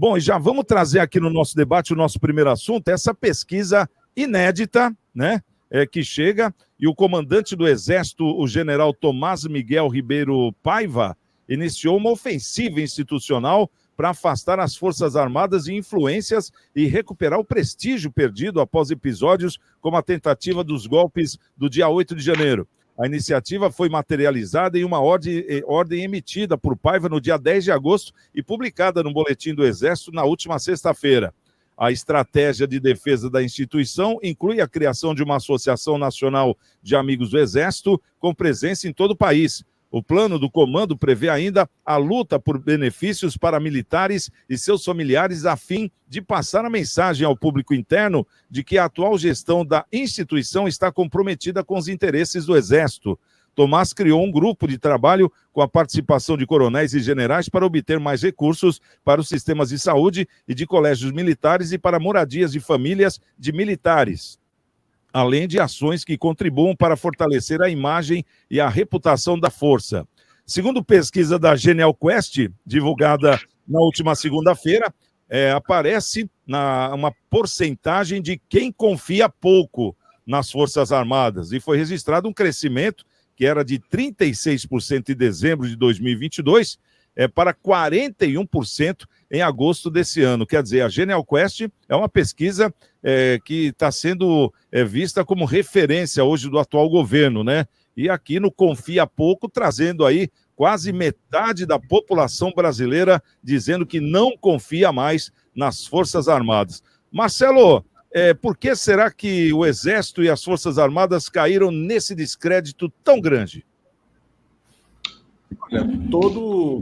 Bom, e já vamos trazer aqui no nosso debate o nosso primeiro assunto, essa pesquisa inédita, né, que chega, e o comandante do Exército, o general Tomás Miguel Ribeiro Paiva, iniciou uma ofensiva institucional para afastar as Forças Armadas de influências e recuperar o prestígio perdido após episódios como a tentativa dos golpes do dia 8 de janeiro. A iniciativa foi materializada em uma ordem emitida por Paiva no dia 10 de agosto e publicada no Boletim do Exército na última sexta-feira. A estratégia de defesa da instituição inclui a criação de uma Associação Nacional de Amigos do Exército, com presença em todo o país. O plano do comando prevê ainda a luta por benefícios para militares e seus familiares, a fim de passar a mensagem ao público interno de que a atual gestão da instituição está comprometida com os interesses do Exército. Tomás criou um grupo de trabalho com a participação de coronéis e generais para obter mais recursos para os sistemas de saúde e de colégios militares e para moradias de famílias de militares, além de ações que contribuam para fortalecer a imagem e a reputação da força. Segundo pesquisa da Genial Quest, divulgada na última segunda-feira, aparece uma porcentagem de quem confia pouco nas Forças Armadas, e foi registrado um crescimento que era de 36% em dezembro de 2022, para 41% em agosto desse ano. Quer dizer, a Genial Quest é uma pesquisa que está sendo vista como referência hoje do atual governo, né? E aqui no Confia Pouco, trazendo aí quase metade da população brasileira dizendo que não confia mais nas Forças Armadas. Marcelo, por que será que o Exército e as Forças Armadas caíram nesse descrédito tão grande? Olha,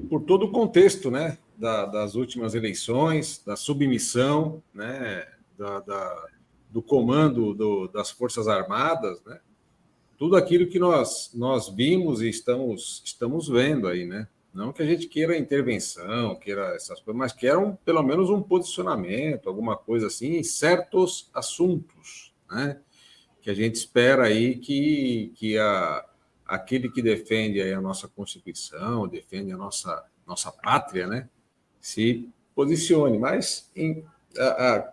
por todo o contexto, né, das últimas eleições, da submissão, né, do comando das Forças Armadas, né, tudo aquilo que nós vimos e estamos vendo aí, né? Não que a gente queira intervenção, queira essas coisas, mas queira pelo menos um posicionamento, alguma coisa assim, em certos assuntos, né? Que a gente espera aí que aquele que defende aí a nossa Constituição, defende a nossa pátria, né? Se posicione. Mas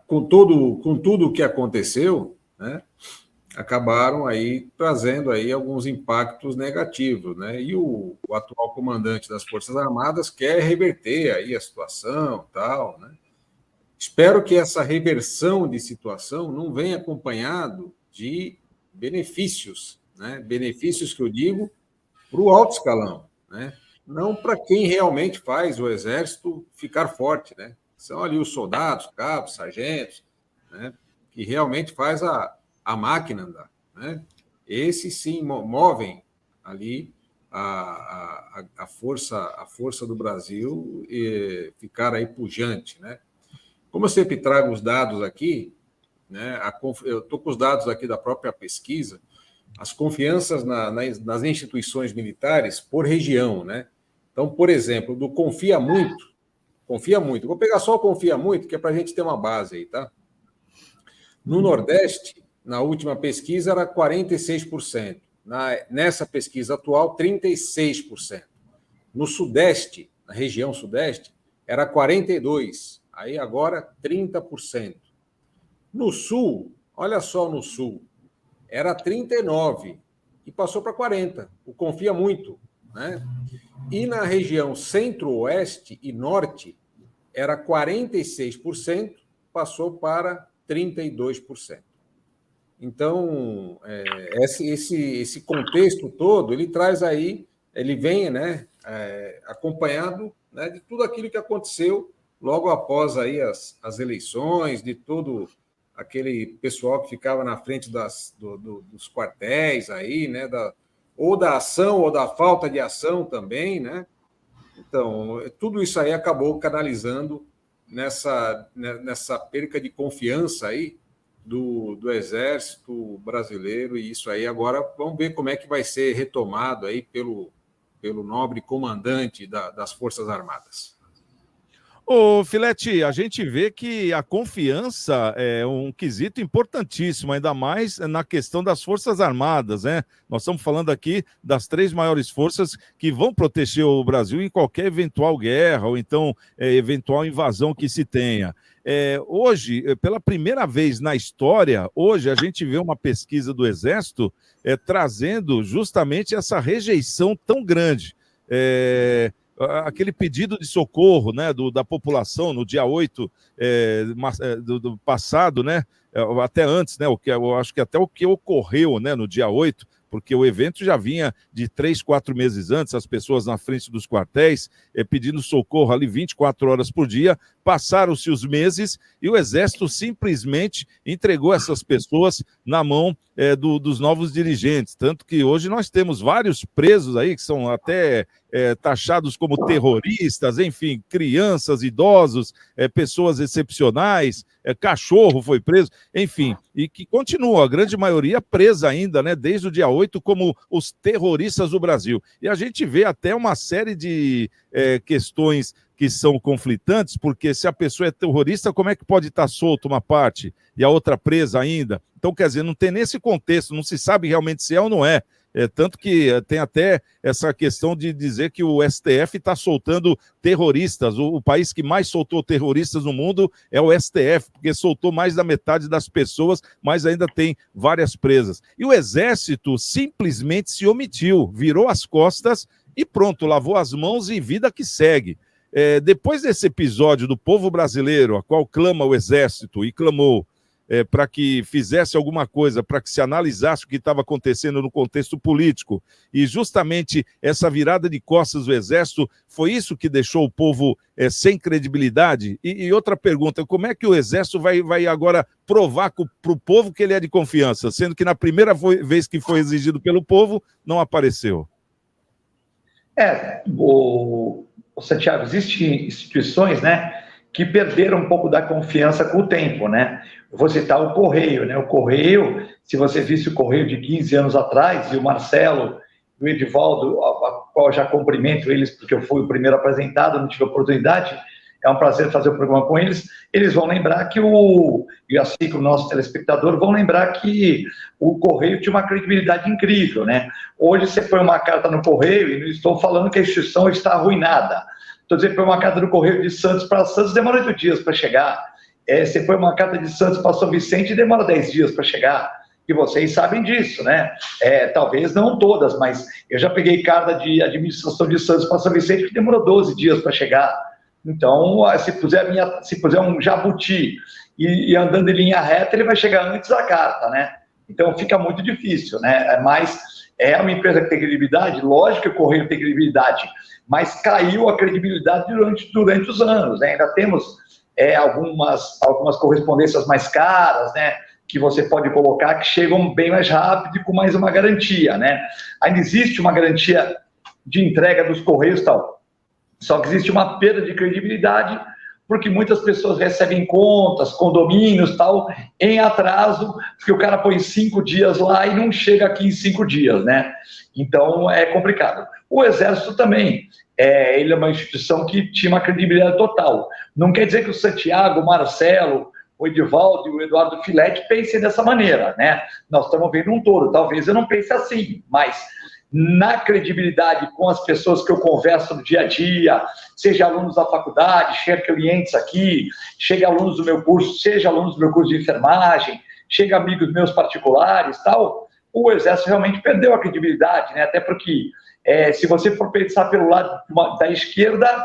com tudo o que aconteceu, né? Acabaram aí trazendo aí alguns impactos negativos, né? E o atual comandante das Forças Armadas quer reverter aí a situação, tal, né? Espero que essa reversão de situação não venha acompanhado de benefícios, né? Benefícios que eu digo para o alto escalão, né? Não para quem realmente faz o Exército ficar forte, né? São ali os soldados, cabos, sargentos, né? Que realmente faz a máquina andar, né? Esses sim movem ali a força do Brasil e ficar aí pujante, né? Como eu sempre trago os dados aqui, né? Eu estou com os dados aqui da própria pesquisa, as confianças nas instituições militares por região, né? Então, por exemplo, do confia muito. Vou pegar só o confia muito, que é para a gente ter uma base aí, tá? No Nordeste, na última pesquisa, era 46%. Nessa pesquisa atual, 36%. No Sudeste, na região Sudeste, era 42%. Aí agora, 30%. No Sul, olha só no Sul, era 39% e passou para 40%. O confia muito, né? E na região Centro-Oeste e Norte, era 46%, passou para 32%. Então, esse contexto todo, ele traz aí, ele vem, né, acompanhado, né, de tudo aquilo que aconteceu logo após aí as eleições, de todo aquele pessoal que ficava na frente dos quartéis aí, né, ou da ação ou da falta de ação também, né? Então, tudo isso aí acabou canalizando nessa perca de confiança aí do Exército brasileiro, e isso aí agora vamos ver como é que vai ser retomado aí pelo nobre comandante das Forças Armadas. Ô, Filete, a gente vê que a confiança é um quesito importantíssimo, ainda mais na questão das Forças Armadas, né? Nós estamos falando aqui das 3 maiores forças que vão proteger o Brasil em qualquer eventual guerra ou então eventual invasão que se tenha. Hoje, pela primeira vez na história, hoje a gente vê uma pesquisa do Exército trazendo justamente essa rejeição tão grande. Aquele pedido de socorro, né, da população no dia 8 do passado, né, até antes, né, eu acho que até o que ocorreu, né, no dia 8, porque o evento já vinha de 3, 4 meses antes, as pessoas na frente dos quartéis pedindo socorro ali 24 horas por dia, passaram-se os meses e o Exército simplesmente entregou essas pessoas na mão dos novos dirigentes, tanto que hoje nós temos vários presos aí que são até taxados como terroristas, enfim, crianças, idosos, pessoas excepcionais, cachorro foi preso, enfim, e que continua, a grande maioria presa ainda, né, desde o dia 8, como os terroristas do Brasil. E a gente vê até uma série de questões que são conflitantes, porque se a pessoa é terrorista, como é que pode estar solto uma parte e a outra presa ainda? Então, quer dizer, não tem nesse contexto, não se sabe realmente se é ou não é. Tanto que tem até essa questão de dizer que o STF está soltando terroristas. O país que mais soltou terroristas no mundo é o STF, porque soltou mais da metade das pessoas, mas ainda tem várias presas. E o Exército simplesmente se omitiu, virou as costas e pronto, lavou as mãos e vida que segue. Depois desse episódio do povo brasileiro, a qual clama o Exército e clamou para que fizesse alguma coisa, para que se analisasse o que estava acontecendo no contexto político, e justamente essa virada de costas do Exército, foi isso que deixou o povo sem credibilidade? E outra pergunta, como é que o Exército vai agora provar para o povo que ele é de confiança, sendo que na primeira vez que foi exigido pelo povo, não apareceu? Santiago, existem instituições, né, que perderam um pouco da confiança com o tempo, né? Eu vou citar o Correio, né? O Correio, se você visse o Correio de 15 anos atrás, e o Marcelo e o Edivaldo, a qual eu já cumprimento eles, porque eu fui o primeiro apresentado, não tive a oportunidade, é um prazer fazer o programa com eles, eles vão lembrar que e assim que o nosso telespectador, vão lembrar que o Correio tinha uma credibilidade incrível, né? Hoje você põe uma carta no Correio, e não estou falando que a instituição está arruinada, estou dizendo que põe uma carta no Correio de Santos para Santos, demora 8 dias para chegar. Você põe uma carta de Santos para São Vicente e demora 10 dias para chegar. E vocês sabem disso, né? Talvez não todas, mas eu já peguei carta de administração de Santos para São Vicente que demorou 12 dias para chegar. Então, se puser um jabuti e andando em linha reta, ele vai chegar antes da carta, né? Então, fica muito difícil, né? Mas é uma empresa que tem credibilidade, lógico que o Correio tem credibilidade, mas caiu a credibilidade durante os anos, né? Ainda temos algumas correspondências mais caras, né? Que você pode colocar que chegam bem mais rápido e com mais uma garantia, né? Ainda existe uma garantia de entrega dos Correios e tal. Só que existe uma perda de credibilidade, porque muitas pessoas recebem contas, condomínios, tal, em atraso, porque o cara põe 5 dias lá e não chega aqui em 5 dias, né? Então, é complicado. O Exército também, ele é uma instituição que tinha uma credibilidade total. Não quer dizer que o Santiago, o Marcelo, o Edivaldo e o Eduardo Filete pensem dessa maneira, né? Nós estamos vendo um todo, talvez eu não pense assim, mas na credibilidade com as pessoas que eu converso no dia a dia, seja alunos da faculdade, chega clientes aqui, chega alunos do meu curso, seja alunos do meu curso de enfermagem, chega amigos meus particulares, tal, o Exército realmente perdeu a credibilidade, né? Até porque, se você for pensar pelo lado da esquerda,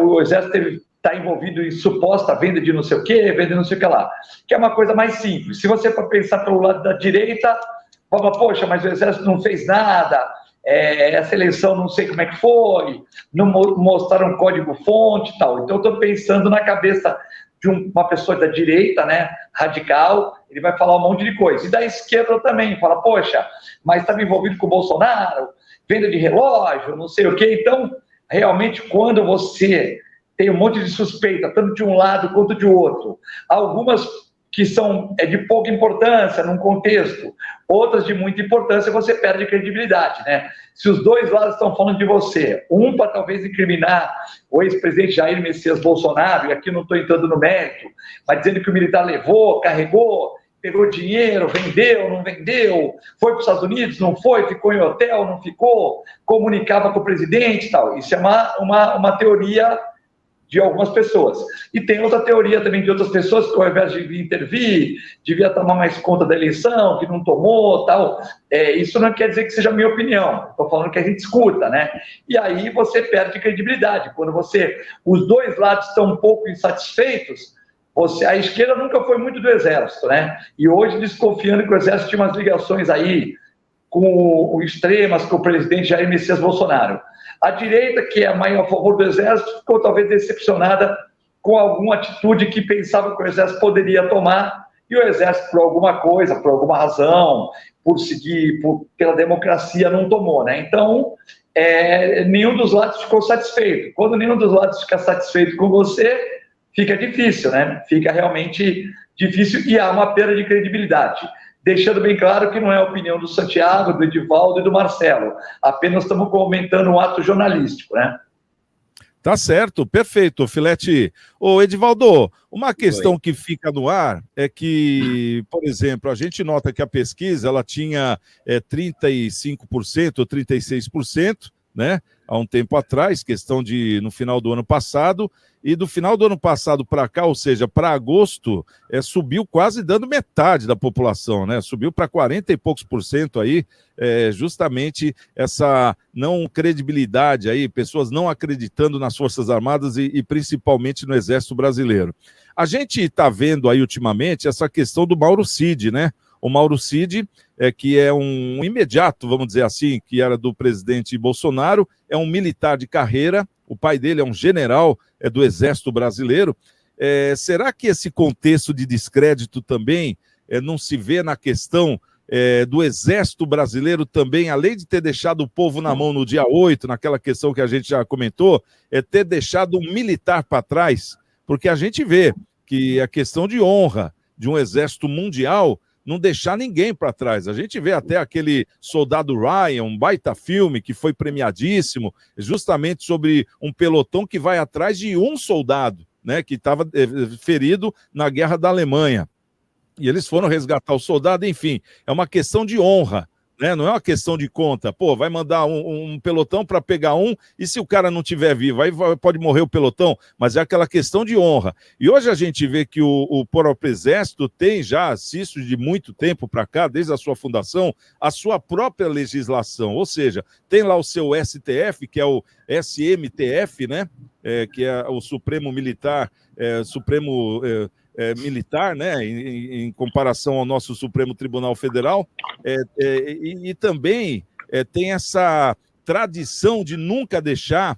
o Exército está envolvido em suposta venda de não sei o quê, venda de não sei o que lá, que é uma coisa mais simples. Se você for pensar pelo lado da direita, fala, poxa, mas o Exército não fez nada, essa eleição não sei como é que foi, não mostraram um código-fonte e tal. Então, eu estou pensando na cabeça de uma pessoa da direita, né, radical, ele vai falar um monte de coisa. E da esquerda também, fala, poxa, mas estava envolvido com o Bolsonaro, venda de relógio, não sei o quê. Então, realmente, quando você tem um monte de suspeita, tanto de um lado quanto de outro, algumas que são de pouca importância num contexto, outras de muita importância, você perde credibilidade, né? Se os dois lados estão falando de você, um para talvez incriminar o ex-presidente Jair Messias Bolsonaro, e aqui não estou entrando no mérito, mas dizendo que o militar levou, carregou, pegou dinheiro, vendeu, não vendeu, foi para os Estados Unidos, não foi, ficou em hotel, não ficou, comunicava com o presidente e tal. Isso é uma teoria de algumas pessoas. E tem outra teoria também de outras pessoas que, ao invés de intervir, devia tomar mais conta da eleição, que não tomou, tal. Isso não quer dizer que seja a minha opinião. Estou falando que a gente escuta, né? E aí você perde credibilidade. Quando os dois lados estão um pouco insatisfeitos, a esquerda nunca foi muito do Exército, né? E hoje desconfiando que o Exército tinha umas ligações aí com o extremas, com o presidente Jair Messias Bolsonaro. A direita, que é mais a favor do Exército, ficou talvez decepcionada com alguma atitude que pensava que o Exército poderia tomar, e o Exército, por alguma coisa, por alguma razão, pela democracia, não tomou, né? Então, nenhum dos lados ficou satisfeito. Quando nenhum dos lados fica satisfeito com você, fica difícil, né? Fica realmente difícil e há uma perda de credibilidade. Deixando bem claro que não é a opinião do Santiago, do Edivaldo e do Marcelo. Apenas estamos comentando um ato jornalístico, né? Tá certo, perfeito, Filete. Ô, Edivaldo, uma questão que fica no ar é que, por exemplo, a gente nota que a pesquisa ela tinha 35% ou 36%, né? Há um tempo atrás, questão no final do ano passado, e do final do ano passado para cá, ou seja, para agosto, subiu quase dando metade da população, né? Subiu para 40 e poucos % aí, justamente essa não credibilidade aí, pessoas não acreditando nas Forças Armadas e principalmente no Exército Brasileiro. A gente está vendo aí ultimamente essa questão do Mauro Cid, né? O Mauro Cid, que é um imediato, vamos dizer assim, que era do presidente Bolsonaro, é um militar de carreira, o pai dele é um general do Exército Brasileiro. Será que esse contexto de descrédito também não se vê na questão do Exército Brasileiro também, além de ter deixado o povo na mão no dia 8, naquela questão que a gente já comentou, ter deixado um militar para trás? Porque a gente vê que a questão de honra de um exército mundial não deixar ninguém para trás. A gente vê até aquele Soldado Ryan, um baita filme que foi premiadíssimo, justamente sobre um pelotão que vai atrás de um soldado, né, que estava ferido na Guerra da Alemanha. E eles foram resgatar o soldado, enfim, é uma questão de honra, né? Não é uma questão de conta. Pô, vai mandar um pelotão para pegar um, e se o cara não estiver vivo, aí pode morrer o pelotão, mas é aquela questão de honra. E hoje a gente vê que o próprio Exército tem já, assisto de muito tempo para cá, desde a sua fundação, a sua própria legislação, ou seja, tem lá o seu STF, que é o SMTF, né? Que é o Supremo Militar, militar, né, em comparação ao nosso Supremo Tribunal Federal, e também tem essa tradição de nunca deixar,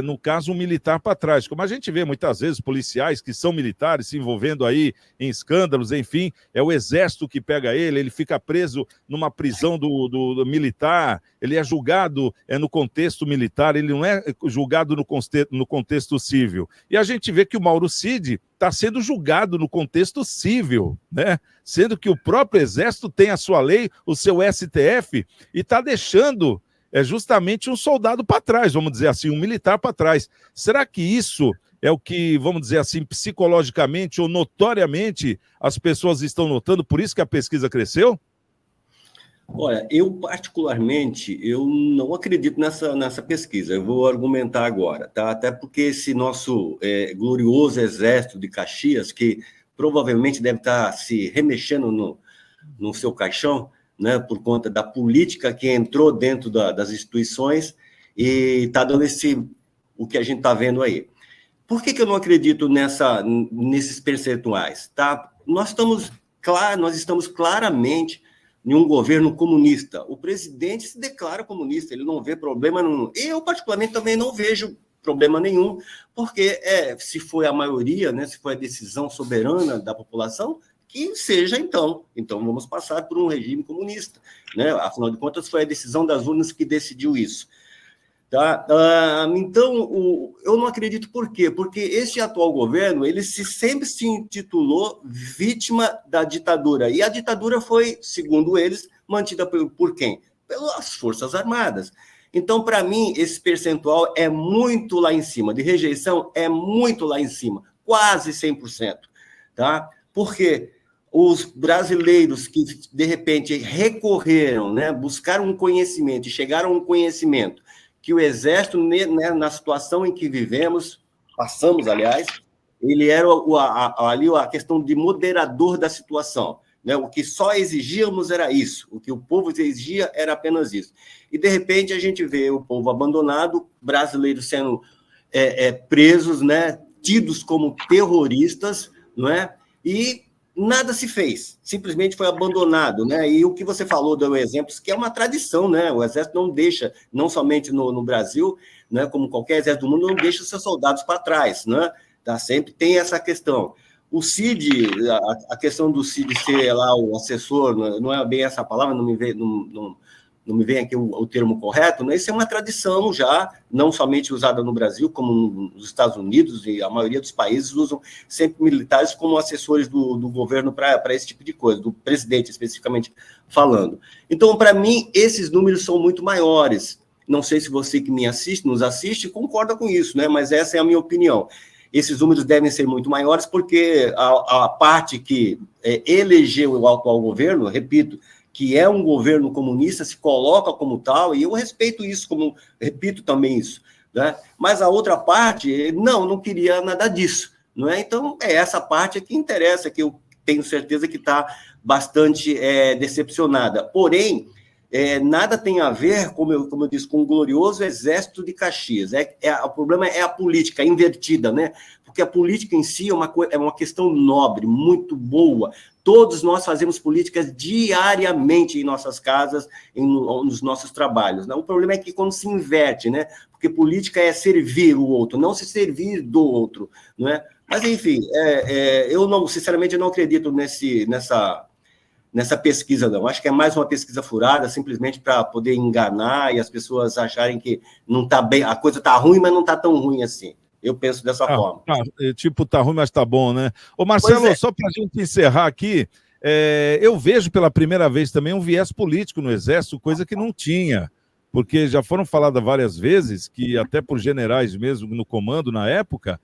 no caso, um militar para trás. Como a gente vê muitas vezes policiais que são militares se envolvendo aí em escândalos, enfim, é o Exército que pega ele fica preso numa prisão do militar, ele é julgado no contexto militar, ele não é julgado no contexto civil. E a gente vê que o Mauro Cid está sendo julgado no contexto civil, né? Sendo que o próprio Exército tem a sua lei, o seu STF, e está deixando justamente um soldado para trás, vamos dizer assim, um militar para trás. Será que isso é o que, vamos dizer assim, psicologicamente ou notoriamente as pessoas estão notando, por isso que a pesquisa cresceu? Olha, eu particularmente, eu não acredito nessa pesquisa, eu vou argumentar agora, tá? Até porque esse nosso glorioso Exército de Caxias, que provavelmente deve estar se remexendo no seu caixão, né, por conta da política que entrou dentro das instituições e está dando o que a gente está vendo aí. Por que eu não acredito nesses percentuais? Tá? Nós estamos claramente em um governo comunista. O presidente se declara comunista, ele não vê problema nenhum. Eu, particularmente, também não vejo problema nenhum, porque se foi a maioria, né, se foi a decisão soberana da população, que seja então vamos passar por um regime comunista, né? Afinal de contas, foi a decisão das urnas que decidiu isso. Tá? Então, eu não acredito por quê? Porque este atual governo, ele sempre se intitulou vítima da ditadura. E a ditadura foi, segundo eles, mantida por quem? Pelas Forças Armadas. Então, para mim, esse percentual é muito lá em cima, de rejeição é muito lá em cima, quase 100%. Tá? Porque os brasileiros que, de repente, recorreram, né, buscaram um conhecimento e chegaram a um conhecimento que o Exército, né, na situação em que passamos, aliás, ele era ali a questão de moderador da situação. Né? O que só exigíamos era isso, o que o povo exigia era apenas isso. E, de repente, a gente vê o povo abandonado, brasileiros sendo presos, né, tidos como terroristas, não é? E nada se fez, simplesmente foi abandonado, né? E o que você falou do exemplo, que é uma tradição, né? O Exército não deixa, não somente no Brasil, né, como qualquer exército do mundo, não deixa os seus soldados para trás, né? Tá? Sempre tem essa questão. O CID, a questão do CID ser lá o assessor, não é bem essa palavra, não me vem aqui o termo correto, né? Isso é uma tradição já, não somente usada no Brasil, como nos Estados Unidos, e a maioria dos países usam sempre militares como assessores do governo para esse tipo de coisa, do presidente especificamente falando. Então, para mim, esses números são muito maiores. Não sei se você que nos assiste, concorda com isso, né? Mas essa é a minha opinião. Esses números devem ser muito maiores porque a parte que elegeu o atual governo, repito, que é um governo comunista, se coloca como tal, e eu respeito isso, repito também isso. Né? Mas a outra parte, não queria nada disso. Não é? Então, é essa parte que interessa, que eu tenho certeza que está bastante decepcionada. Porém, nada tem a ver, como eu disse, com o glorioso Exército de Caxias. O problema é a política invertida, né? Porque a política em si é uma questão nobre, muito boa. Todos nós fazemos políticas diariamente em nossas casas, nos nossos trabalhos. Né? O problema é que quando se inverte, né? Porque política é servir o outro, não se servir do outro. Né? Mas, enfim, sinceramente, eu não acredito nessa pesquisa, não. Acho que é mais uma pesquisa furada, simplesmente para poder enganar e as pessoas acharem que não está bem, a coisa está ruim, mas não está tão ruim assim. Eu penso dessa forma. Tá ruim, mas tá bom, né? Ô, Marcelo, só para a gente encerrar aqui, eu vejo pela primeira vez também um viés político no Exército, coisa que não tinha, porque já foram faladas várias vezes, que até por generais mesmo no comando na época,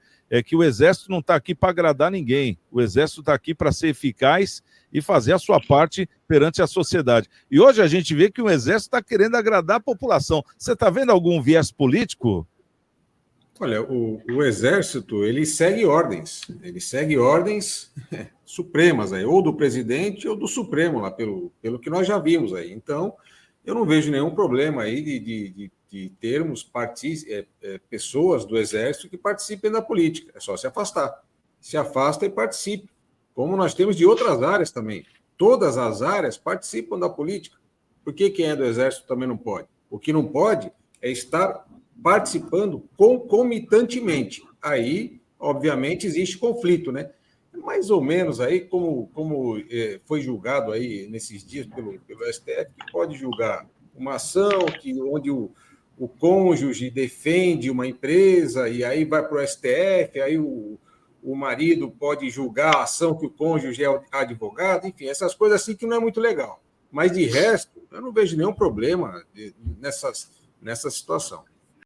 que o Exército não está aqui para agradar ninguém. O Exército está aqui para ser eficaz e fazer a sua parte perante a sociedade. E hoje a gente vê que o Exército está querendo agradar a população. Você está vendo algum viés político? Olha, o Exército, ele segue ordens supremas, aí, ou do presidente ou do Supremo, lá, pelo que nós já vimos aí. Então, eu não vejo nenhum problema aí de termos pessoas do Exército que participem da política. É só se afastar. Se afasta e participe. Como nós temos de outras áreas também. Todas as áreas participam da política. Por que quem é do Exército também não pode? O que não pode é estar participando concomitantemente. Aí, obviamente, existe conflito, né? Mais ou menos aí, como foi julgado aí nesses dias pelo STF, que pode julgar uma ação onde o cônjuge defende uma empresa e aí vai para o STF, aí o marido pode julgar a ação que o cônjuge é advogado, enfim, essas coisas assim que não é muito legal. Mas, de resto, eu não vejo nenhum problema nessa situação.